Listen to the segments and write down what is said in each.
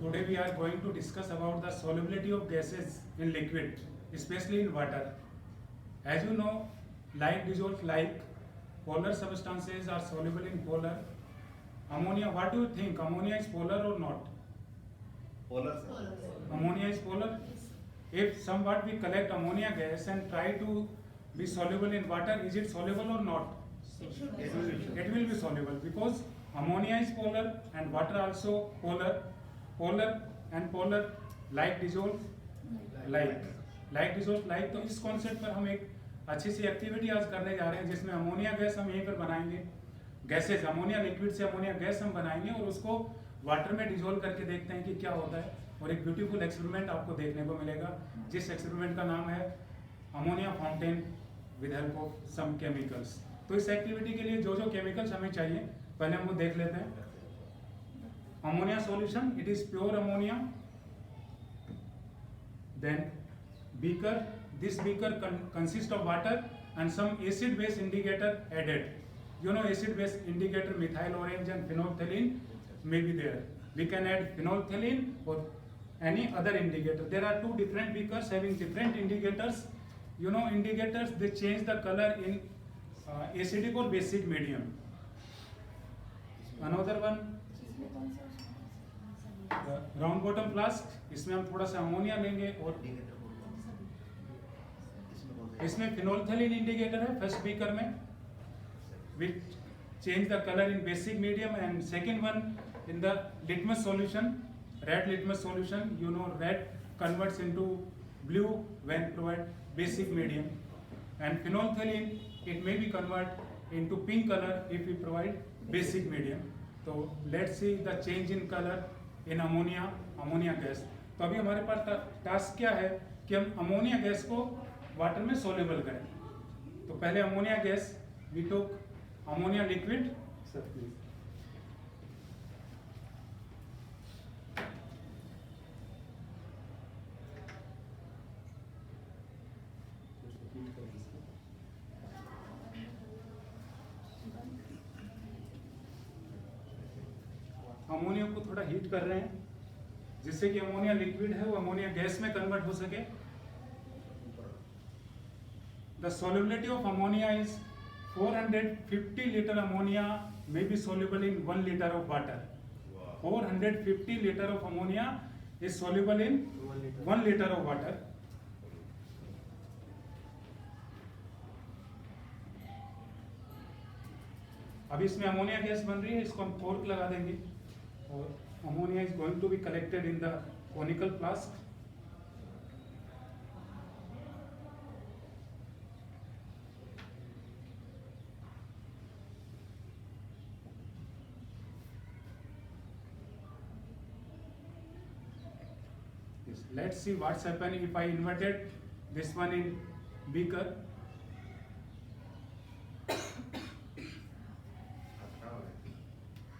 Today we are going to discuss about the solubility of gases in liquid, especially in water. As you know, light dissolves like polar substances are soluble in polar. Ammonia, what do you think? Ammonia is polar or not? Polar, sir. Ammonia is polar. If somewhat we collect ammonia gas and try to be soluble in water, is it soluble or not? It will be soluble because ammonia is polar and water also polar. Polar and polar like dissolve like dissolve like. तो इस concept पर हम एक अच्छी सी activity आज करने जा रहे हैं जिसमें अमोनिया गैस हम यहीं पर बनाएंगे. गैसेज अमोनिया लिक्विड से अमोनिया गैस हम बनाएंगे और उसको वाटर में डिजोल्व करके देखते हैं कि क्या होता है. और एक ब्यूटीफुल एक्सपेरिमेंट आपको देखने को मिलेगा जिस एक्सपेरिमेंट का नाम है ammonia fountain with help of some chemicals. तो इस एक्टिविटी के लिए जो जो केमिकल्स हमें चाहिए पहले हम वो देख लेते हैं. Ammonia solution, it is pure ammonia. Then beaker, this beaker consists of water and some acid base indicator added. You know acid base indicator methyl orange and phenolphthalein may be there. We can add phenolphthalein or any other indicator. There are two different beakers having different indicators. You know indicators, they change the color in acidic or basic medium. Another one, round bottom flask. इसमें हम थोड़ा सा ammonia लेंगे और इसमें phenolphthalein indicator है first beaker में which change the colour in basic medium. And second one in the litmus solution, red litmus solution. You know red converts into blue when provide basic medium. And phenolphthalein it may be convert into pink colour if you provide basic medium. तो let's see the change in colour in ammonia gas. तो अभी हमारे पास task क्या है कि हम ammonia gas को वाटर में सोलेबल करें. तो पहले ammonia gas we took ammonia liquid. Sir please. Ammonia को थोड़ा हीट कर रहे हैं जिससे कि अमोनिया लिक्विड है वो अमोनिया गैस में कन्वर्ट हो सके. The solubility of ammonia is 450 liter ammonia may be soluble in 1 liter of water. 450 liter of ammonia is soluble in 1 liter of water. अभी इसमें अमोनिया गैस बन रही है, इसको हम कोर्क लगा देंगे और ammonia is going to be collected in the conical flask. Let's see what's happened if I inverted this one in beaker.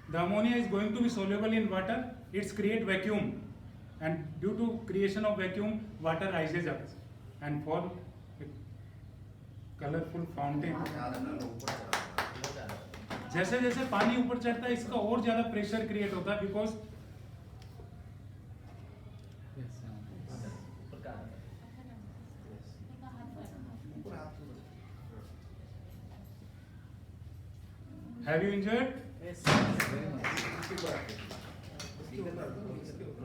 The ammonia is going to be soluble in water. It's create vacuum, and due to creation of vacuum, water rises up and form a colorful fountain. जैसे जैसे पानी ऊपर चढ़ता है इसका और ज्यादा pressure create होता है because Have you enjoyed? Yes.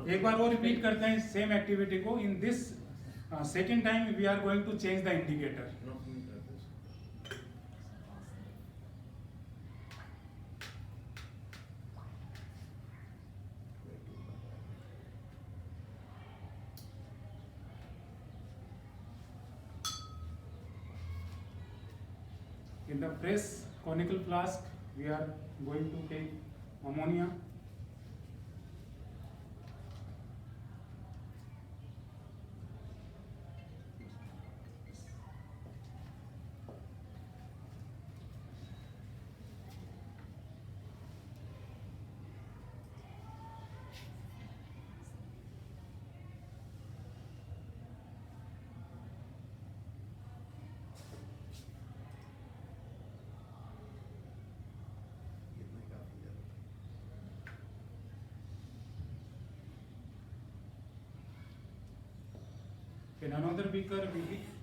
एक बार और रिपीट करते हैं सेम एक्टिविटी को. In this second time we are going to change the indicator. In the fresh conical flask we are going to take ammonia. In another beaker,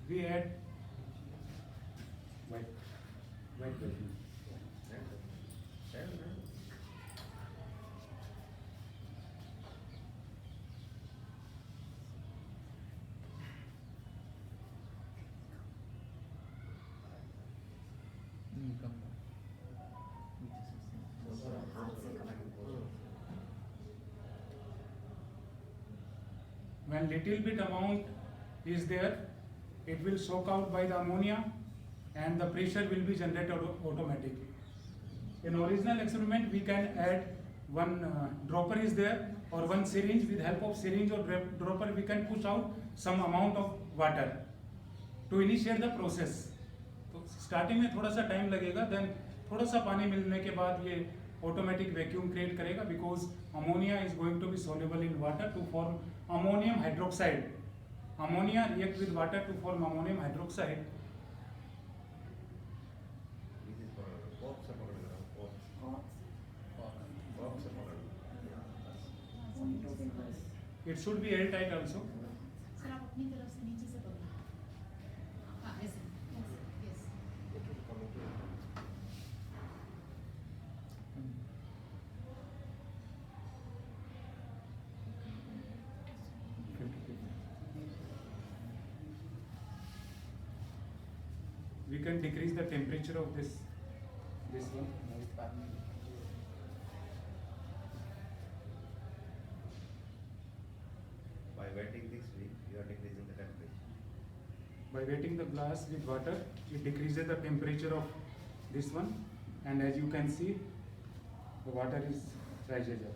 we add white vacuum. When little bit amount is there, it will soak out by the ammonia and the pressure will be generated automatically. In original experiment, we can add one dropper is there or one syringe. With help of syringe or dropper, we can push out some amount of water to initiate the process. तो starting में थोड़ा सा time लगेगा, then थोड़ा सा पानी मिलने के बाद ये ऑटोमेटिक वैक्यूम क्रिएट करेगा because ammonia is going to be soluble in water to form ammonium hydroxide. Ammonia react with water to form ammonium hydroxide. It should be airtight also. Sir आप अपनी तरफ से नीचे से पकड़िए. हाँ ऐसे. Yes. We can decrease the temperature of this one. By wetting this, you are decreasing the temperature. By wetting the glass with water, it decreases the temperature of this one, and as you can see, the water is rises up.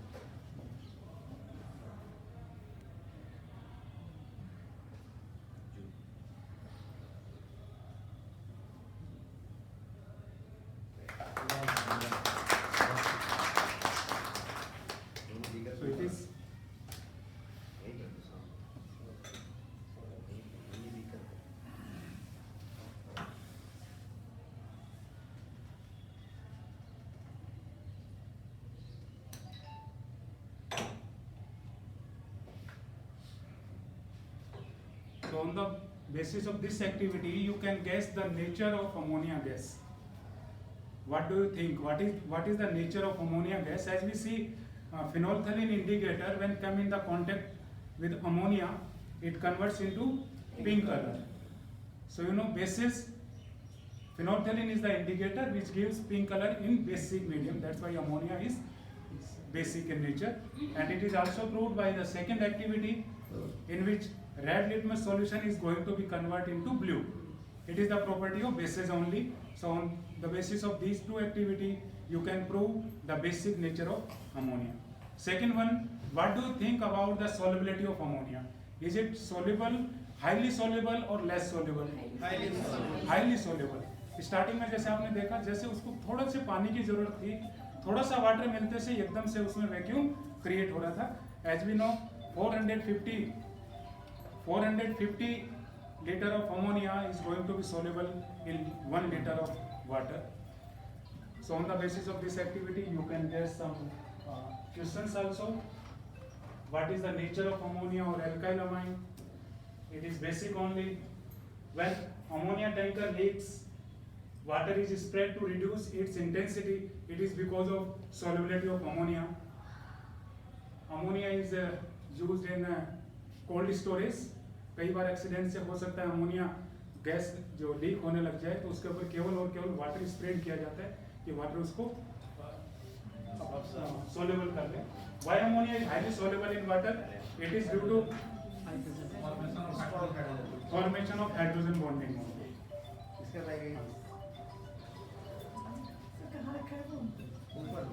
So it is so on the basis of this activity, you can guess the nature of ammonia gas. What do you think? What is the nature of ammonia gas? As we see, phenolphthalein indicator when come in the contact with ammonia, it converts into pink color. So you know basis phenolphthalein is the indicator which gives pink color in basic medium. That's why ammonia is basic in nature, and it is also proved by the second activity in which red litmus solution is going to be converted into blue. It is the property of bases only. So on the basis of these two activity, you can prove the basic nature of ammonia. Second one, what do you think about the solubility of ammonia? Is it soluble, highly soluble or less soluble? Highly soluble. Starting में जैसे आपने देखा, जैसे उसको थोड़ा से पानी की जरूरत थी, थोड़ा सा वाटर मिलते से एकदम से उसमें वैक्यूम क्रिएट हो रहा था. As we know, 450 liter of ammonia is going to be soluble in 1 liter of water. So on the basis of this activity, you can guess some questions also. What is the nature of ammonia or alkyl amine? It is basic only. When ammonia tanker leaks, water is spread to reduce its intensity. It is because of solubility of ammonia. Ammonia is used in cold storage. कई बार accident से हो सकता है ammonia gas जो leak होने लग जाए, तो उसके ऊपर केवल और केवल वाटर स्प्रेड किया जाता है कि वाटर उसको सोल्यूबल कर ले. Why ammonia is highly soluble in water? It is due to formation of hydrogen bonding. कहाँ रखा है वो? ऊपर